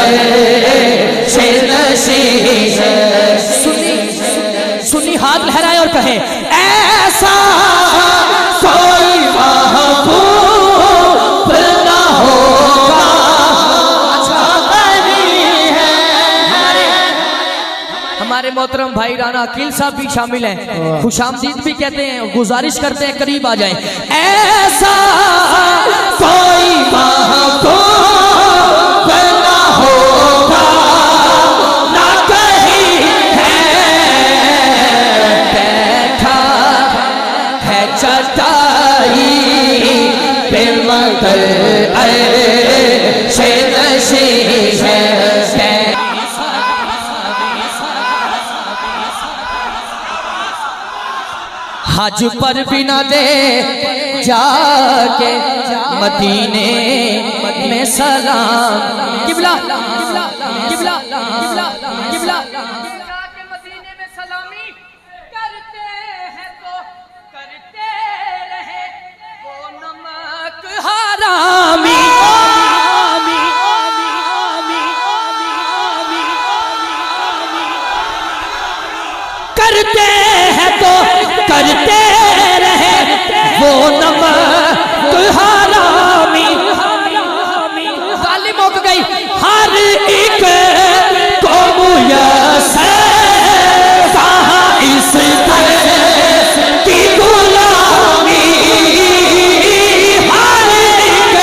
अर्शे नशीं है। सुन्नी हाथ लहराए और कहे ऐसा कोई महबूब ना होगा। अच्छा नहीं है। हमारे मोहतरम भाई राना अकील साहब भी शामिल हैं, खुशामदीद भी कहते हैं, गुजारिश करते हैं करीब आ जाएं। ऐसा कोई महबूब ना होगा ना कहीं है, बैठा है चटाई पे मगर अर्शे नशीं है। हज पर भी न दे जाके मदीने में सलाम। किबला किबला किबला किबला किबला जाके मदीने में सलामी करते हैं तो करते रहे वो नमक हरामी। करते हैं तो करते रहे वो नमक हरामी। तालीम हो गई हर एक को मुयस्सर कहा इस दर की गुलामी। हर एक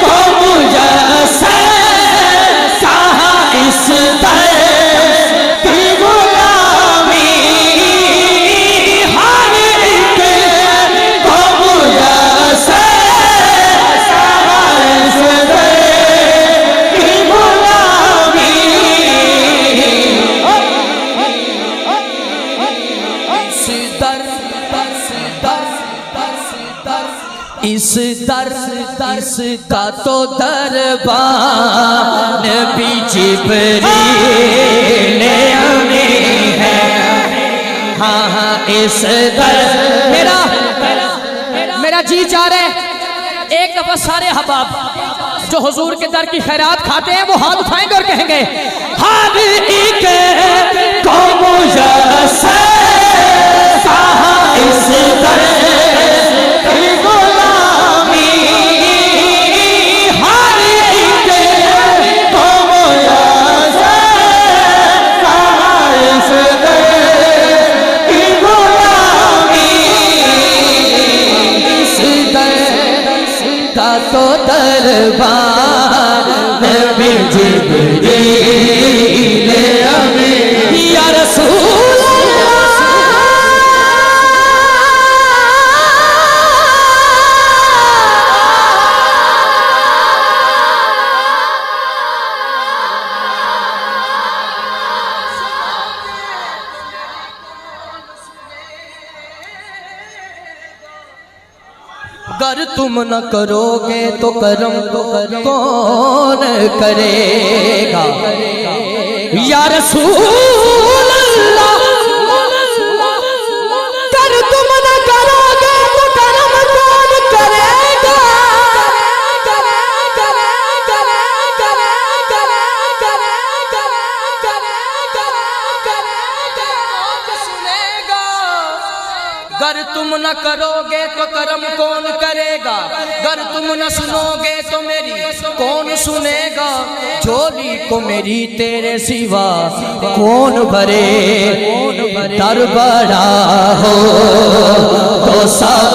को मुयस्सर कहा इस दर इस का तो दरबान भी जिब्रील अमीन है। हाँ हाँ इस दर मेरा जी चाह रहा है एक दफा सारे हबाब जो हुजूर के दर की खैरात खाते हैं वो हाथ उठाएंगे और कहेंगे हर एक को मुयस्सर कहा इस दर तो दरबार में जिब्रील अमीन या रसूल अगर तुम न करोगे तो करम कौन करेगा या रसूल अल्लाह। अगर तुम न करोगे तो करम कौन करेगा। अगर तुम न करोगे तो करम कौन करेगा, अगर तुम न सुनोगे तो मेरी कौन सुनेगा। झोली को मेरी तेरे सिवा कौन भरे, दर बड़ा हो तो सब